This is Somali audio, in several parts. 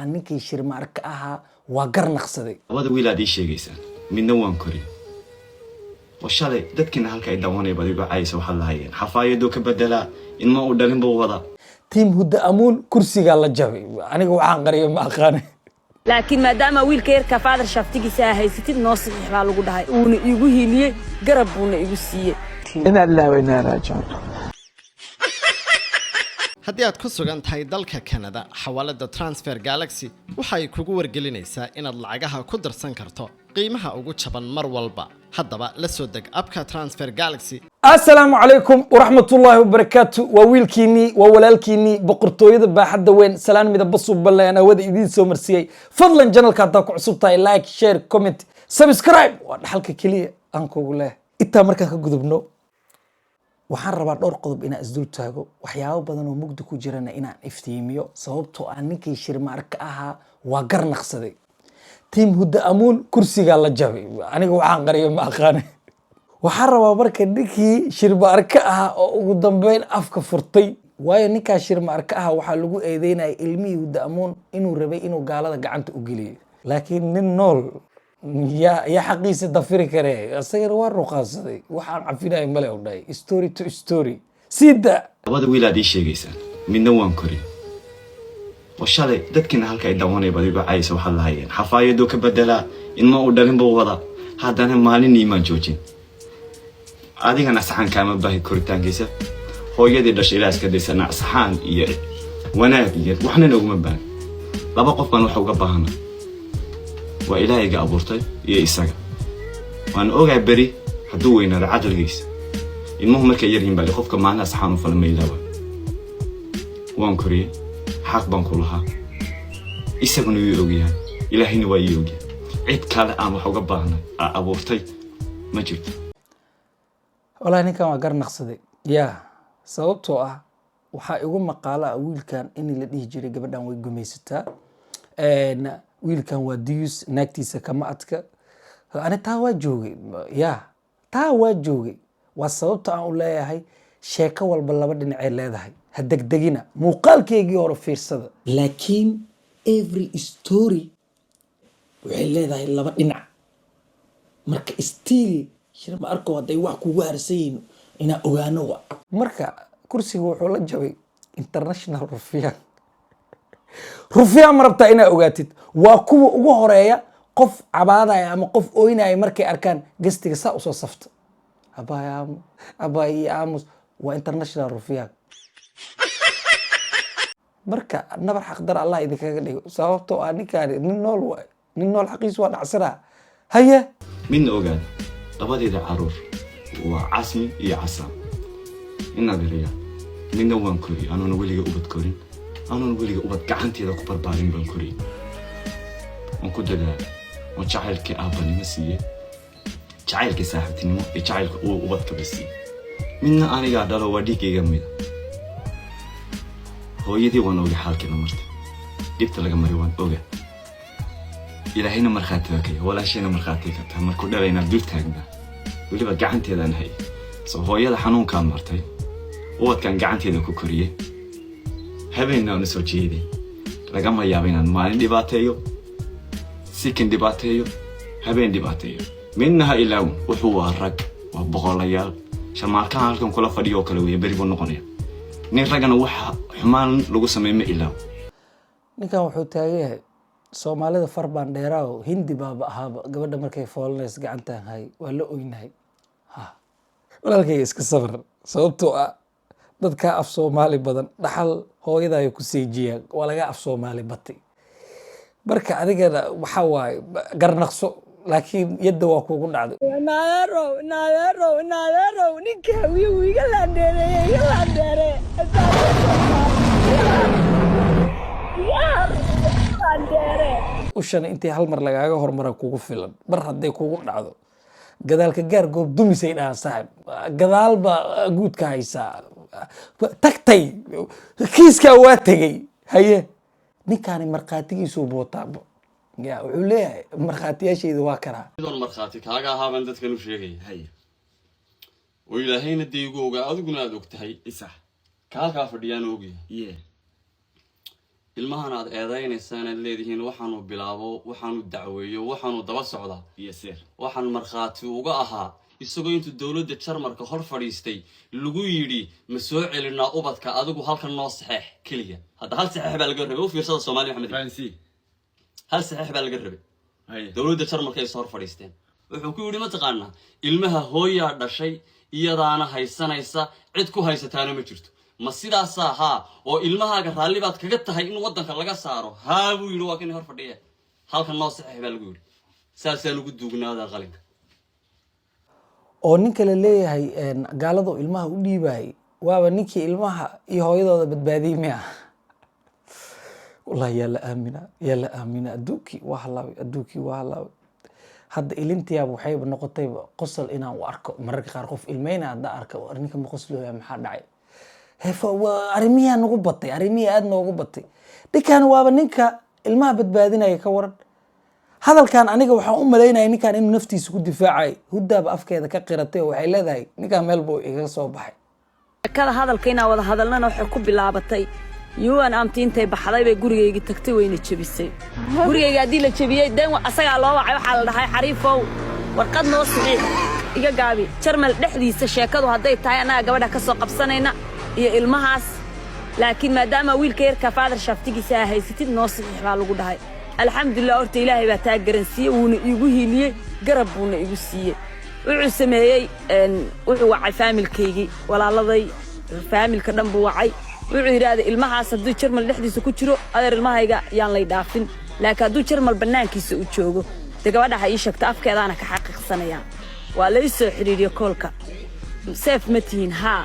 ninkii shirmaarka ahaa waa garnaqsaday labada wiil aad ii sheegaysaa midna waan kori washalay dadkina halka ay dawanay badigo caayisa waxa la hayeen xafaayado ka bedela in ma u dhalin buu wada tiim hudda amuun kursiga la jabay aniga waxaan qariyo ma aqaan laakiin maadaama wiilka yarka father shaftigiisa haysatid noo saxiix baa lagu dhahay uuna igu hiiliyay garab buuna igu siiyay ina la wayna raajan haddii aad ku sugan tahay dalka Canada xawaalada Transfer Galaxy waxay kugu wargelinaysaa inaad lacagaha ku darsan karto qiimaha ugu jaban mar walba haddaba la soo deg abka Transfer Galaxy السلام عليكم ورحمة الله وبركاته وويلكيني وولالكيني بقرطوية باحدة وين سلام ميدا بصو بالله أنا ودي إدين سو مرسيي فضلا جنال كاتاكو عصوبتاي لايك شير كومنت سبسكرايب وحلقة كلية أنكو قولاه إتا مركا كقدبنو waxaan rabaa dhowr qodob inaan isdul taago waxyaabo badan oo mugdi ku jirana inaan iftiimiyo sababtoo aan ninkii shirmaarka ahaa waa garnaqsaday tiim hudda amuun kursiga la jabay aniga waxaan qariyo ma aqaan waxaan rabaa marka ninkii shirmaarka ahaa oo ugu dambeyn afka furtay waayo ninkaa shirmaarka ahaa waxaa lagu eedeynayay ilmihii hudda amuun inuu rabay inuu gaalada gacanta u geliyo laakiin nin nool يا حقيقة دفير كره أصير وارقة صدي وحنا عفينا ملأ وداي story to story سيدا labada wiil aad ii sheegaysaa midna waan kori washalay dadkina halka ay dawanay badigo caayisa waxa la hayeen xafaayado ka bedela in ma u dhalin buu wada haddana maalin iimaan joojin adigana saxan kaama baahi koritaankiisa hooyadii dhashay ilaaska deysana saxan iyo wanaag iyo waxna nooguma baahan laba qof baan wax uga baahanaa waa ilaahay ga abuurtay iyo isaga waan ogaa bari hadduu weynaado caqligiisa ilmuhu markay yar yihiin baa qofka maalin saxan u falmaylaaba waan koriyay xaq baan ku lahaa isaguna wuu ogyahay ilaahayna waa ii ogyahay cid kale aan wax uga baahnay abuurtay ma jirto والله ninkan waa garnaqsaday yaa sababtoo ah waxa igu maqaala wiilkan in la dhihi jiray gabadhan way gumaysataa wiilkan waa dius naagtiisa kama adka ana taa waa joogay yaa taa waa joogay waa sababta aan u leeyahay sheeko walba laba dhinac ay leedahay ha degdegina muuqaalkeygii hore fiirsada laakiin every story waxay leedahay laba dhinac marka still shirma arko haday wax kugu harsayin ina ogaano wa marka kursiga wuxuu la jabay international rufiyan marabta ina ogaatid waa kuwa ugu horeeya qof cabaadaya ama qof ooynaya markay arkaan gastiga saa u soo safta abay aamus waa international rufiyan marka nabar xaqdar Allah idinkaga dhigo sababtoo ah ninkaan nin nool waay nin nool xaqiis waa dhacsana haye midna ogaad labadeeda caruur waa casmi iyo casam inaad riyaa midna waan kori anoona weliga ubad korin anoona weliga ubad gacanteeda ku barbaarin baan kori waan ku dadaal waan jacaylkii aabanimo siiye jacaylkii saaxiibtinimo iyo jacaylka uu ubadka basi midna anigaa dhalo waa dhiigayga mida hooyadii waan oga xaalkeeda marta dhibta laga mari waan oga ilaahayna markhaati waa kaya walaashayna markhaati ka tahay markuu dhalayna dul taagnaa weliba gacanteedaan hay soo hooyada xanuunkaan martay ubadkan gacanteeda ku koriyey habeenna aan soo jeeday lagama yaabo inaan maalin dhibaateeyo sikin dhibaateeyo habeen dhibaateeyo midna ha ilaawin wuxuu waa rag waa boqolayaal shamaarkaan halkan kula fadhiyo kale weeye beri buu noqonaya nin ragana waxa xumaan lagu sameeyo ma ilaaw ninkan wuxuu taageeyahay Soomaalida farbaan dheeraaw hindi baaba ahaaba gabadha markay foolnays gacantaan hay waa la oynahay walaalkay iska safar sababtoo ah dadka af Soomaali badan dhaxal hooyada ay ku seejiyaan waa laga af Soomaali batay marka adigana waxa waay garnaqso laakiin yadda waa kugu dhacday naadaro ninka wiiga la dheereeyay ushan intii hal mar lagaaga hormara kugu filan mar haday kugu dhacdo gadaalka gaar goob dumisay dhahan saaxib gadaal ba guudka haysaa tagtay kiiska waa tagay haye ninkaani marqaatigiisu bootaabo ya wuxuu leeyahay marqaatiyaashayda waa karaa idon marqaati kaaga ahaaban dadkan u sheegay haye oo ilaahayna deego ogaa adiguna aad ogtahay isax kaalka fadhiyaan oogay ilmahan aad eedaynaysan aad leedihiin waxaanu bilaabo waxaanu dacweeyo waxaanu daba socdaa yeseer waxaan markhaati uga ahaa isagoo intuu dowladda Jarmalka hor fadhiistay lagu yiri ma soo celinaa ubadka adigu halkan noo saxeex kaliya hadda hal saxeex baa laga rabay oo fiirsada Soomaali Maxamed fancy hal saxeex baa laga rabay hay dowladda Jarmalka ay soo hor fadhiisteen wuxuu ku yiri ma taqaanaa ilmaha hooyaa dhashay iyadaana haysanaysa cid ku haysataana ma jirto ma sidaas aha oo ilmahaaga raalli baad kaga tahay in wadanka laga saaro haa buu yiri waa kan hor fadhiya halkan noo saxeex baa lagu yiri saasaan ugu duugnaada qalinka oo ninka la leeyahay gaaladu ilmaha u dhiibay waaba ninkii ilmaha iyo hooyadooda badbaadiyay miya wallahi yaa la aamina adduunkii waa halaabay hadda ilintiyaaba waxayba noqotayba qosol inaan u arko mararka qaar qof ilmeyna hadda arka ninka ma qoslooya maxaa dhacay arrimiyaa nagu batay arrimiyaa aad noogu batay ninkan waaba ninka ilmaha badbaadinaya ka waran hadalkan aniga waxaan u malaynaya ninkan inuu naftiisa ku difaacay huddaaba afkeeda ka qiratay oo waxay leedahay ninkan meel buu iga soo baxay kada hadalka inaa wada hadalnana waxay ku bilaabatay yuwan amtiintay baxday bay gurigeyga tagtay wayna jabisay gurigeyga hadii la jabiyay dan asaga loo wacay waxa la dhahay xariifow warqad noo saxiix iga gaabi Jarmal dhexdiisa sheekadu haday tahay anaga gabadha ka soo qabsanayna iyo ilmahaas laakiin maadaama wiilka yarka father shaftigiisa haysatid noo saxiix baa lagu dhahay alxamdulillah horta ilaahay baa taa garansiiyay wuuna igu hiiliyay garab buuna igu siiyay wuxuu sameeyay wuxuu wacay familkeygii walaaladay familka dhan buu wacay wuxuu yiraahday ilmahaas hadduu Jarmal dhexdiisa ku jiro adeer ilmahayga yaan lay dhaafin laakiin hadduu Jarmal banaankiisa u joogo de gabadha ay sheegtay afkeedana ka xaqiiqsanayaan waa la isoo xiriiriyo koolka safe ma tihiin haa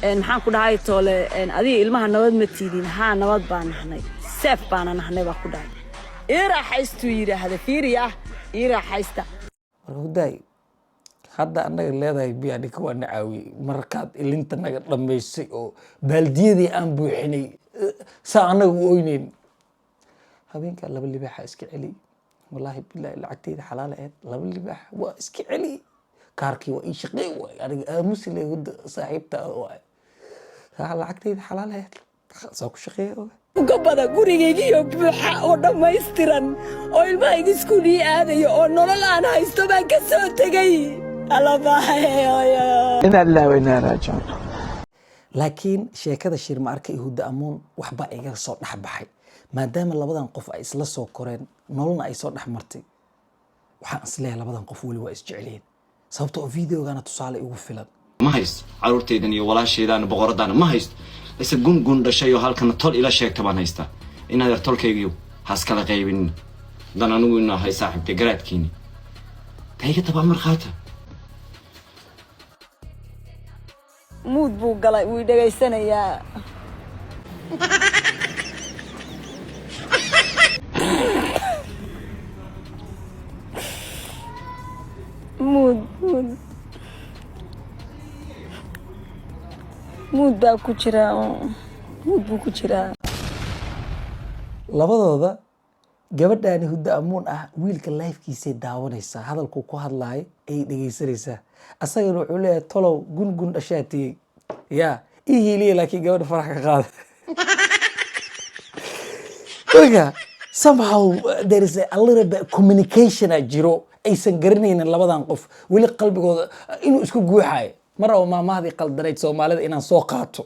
maxaan ku dhahay toole adiga ilmaha nabad ma tihiin haa nabad baan nahnay safe baan nahnay baa ku dhahay iraaxaystu yiraahday fiiriya iraaxaysta ruday hadda anaga leedahay biyaani ka waan caawi markaad ilinta naga dhameysay oo baaldiyadii aan buuxinay saa anaga u oyneyn habeenka laba libaax iska celi wallahi billahi lacagteeda xalaal ah laba libaax waa iska celi kaarkii waa ii shaqeey way aniga aamusile hudda saaxiibta waa lacagteeda xalaal ah soo ku shaqeey gabadha gurigeygiyo buuxa oo dhammaystiran oo ilmahayga iskuulii aadayo oo nolol aan haysto baan ka soo tegay إنا لله وإنا راجعون laakiin sheekada shirma arka ihuda amuun waxba iga soo dhaxbaxay maadaama labadan qof ay isla soo koreen nololna ay soo dhaxmartay waxaan isleeyahay labadan qof wali waa isjecleen sababtoo oo videogana tusaale ugu filan ma haysto caruurteydan iyo walaasheedaan boqoradaan ma haysto isa gun dhashay oo halkan tol ila sheegta baan haysta inaad tolkaygiyo has kala qaybin dan anigu inaa hay saaxiibtay garaadkiini tayga tabaa marxaata mood buu galay wuu dhageysanayaa mood baa ku jira mood buu ku jiraa labadooda gabadhaani hudda amuun ah wiilka lifekiisay daawanaysaa hadalkuu ku hadlaayo ay dhegeysanaysaa asagana wuxuu leeyahay tolow gun dhashaatiyey yaa ii hiiliya laakiin gabadha farax ka qaada marka somehow there is a little bit communication jiro aysan garanaynin labadan qof weli qalbigooda inuu isku guuxayo mar rabo maamahdii qaldanayd soomaalida inaan soo qaato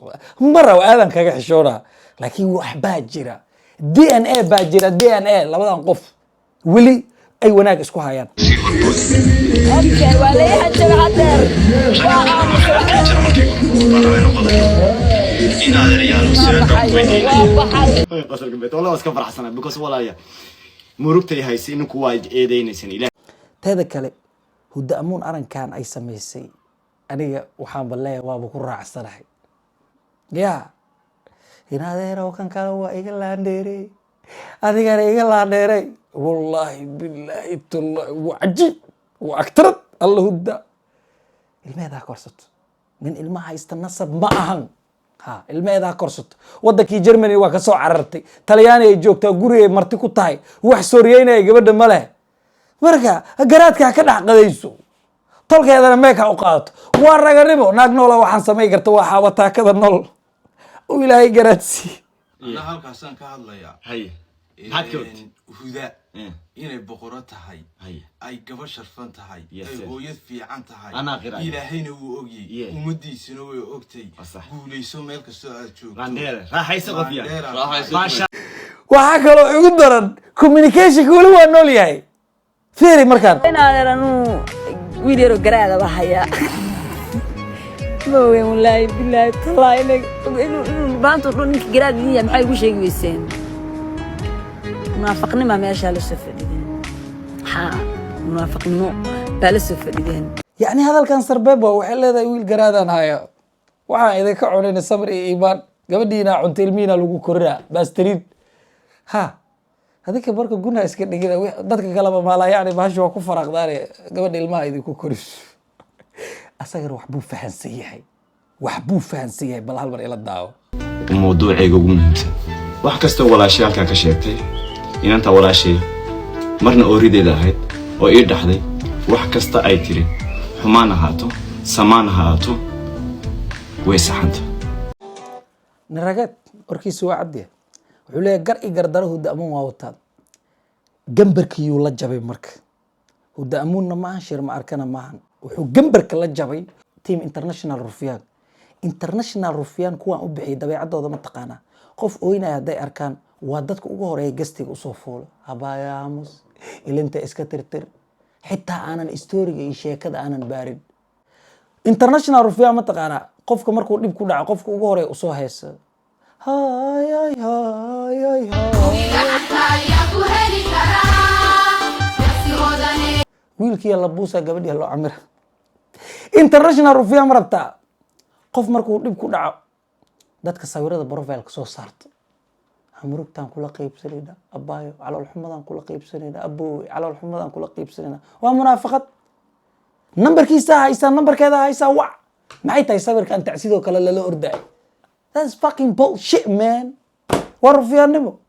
mar rabo aadan kaga xishoonaa laakiin waxbaa jira DNA baa jira DNA labadan qof weli ay wanaag isku hayaan okay wala yahay hadeer qasalka beet walaa iska faraxsana because walaaya murugtay haysi inuu kuwa eedeynaysan ilaahay teeda kale hudda amuun arankan ay samaysay aniga waxaan baleeyahay waaba ku raacsanahay yaa inadeero kan kale waa iga laandheeray adigana iga laandheeray wallahi billahi tallahi waa cajiib waa agtarad alla hudda ilmeedaa korsato nin ilmaha haysta nasab ma ahan ilmeedaa korsato wadankii Germany waa ka soo carartay Talyaani ay joogtaa guriga marti ku tahay wax sooriyeynay gabadha ma leh marka garaadka ka dhaxqadayso tolkeedana meeka u qaadato waa raganimo naag nool waxaan sameey kartaa waa xaabataakada nool oo ilaahay garaadsi أنا هالكاسان كهذا يا هيا maxaad ka wad هدى إني بقرات هاي هيا أي قبل شرفنت هاي Yes, أي yes. هويت في عنت هاي أنا غير إلى هنا وأجي Yeah. ومدي سنوي أوكتي صح. قولي سو مالك السؤال شو Randheere raaxayso qof yahay Randheere. maasha waxaa kaloo igu daran communicationka weli waa nool yahay fiiri markaan inaadeer anuu wiil yaroo garaadaba hayaa ma ogeyn wallaahi bilaahi tallaahi inuu maanta dhan ninka garaad idin yahay maxay igu sheegi weyseen munaafaqnima meeshaa la soo fadhideen haa munaafaqnimo baa la soo fadhideen yacni hadalkan sarbeeb waa waxay leedahay wiil garaadaan haya waxaan idinka cunayna samir iyo iimaan gabadhiina cunta ilmihiina lagu korinaa baastariin ha adinka marka gunaa iska dhigina dadka kaleba maalaa yacni bahasha waa ku faraaqdaane gabadha ilmaha idinku koriso asagana wax buu fahansan yahay bal hal mar ila daawo mawduucayga ugu muhiimsan wax kasta walaashay halkaa ka sheegtay inanta walaashay marna oorideeda ahayd oo ii dhaxday wax kasta ay tiri xumaan ahaato samaan ahaato way saxanta narageed warkiisu waa caddiya wuxuu leeyahay gar i gardaro hudaamuun waa wataan gambarkiyuu la jabay marka hudaamuunna maahan shir ma arkana maahan wuxuu gambarka la jabay team international rufyaan kuwaan u bixiyay dabeecadooda ma taqaanaa qof ooynaya hadday arkaan waa dadka ugu horeeya gastiga usoo fuulo habaayaamus ilinta iska tirtir xitaa aanan istoriga iyo sheekada aanan baarin international rufyaan ma taqaanaa qofka markuu dhib ku dhaco qofka ugu horeeya usoo heesa wiilkiiya la buusaa gabadhiya loo camira international rufyaan ma rabtaa qof markuu dhib ku dhaco dadka sawirada profileka soo saarto hamurugtaan kula qaybsanayna abaayo caloolxumadaan kula qaybsanayna aboowe caloolxumadaan kula qaybsanayna waa munaafaqad nambarkiisa haysaa nambarkeeda haysaa wac maxay tahay sawirkan tacsidoo kale lala ordaayo that's fucking bullshit man waa rufyaannimo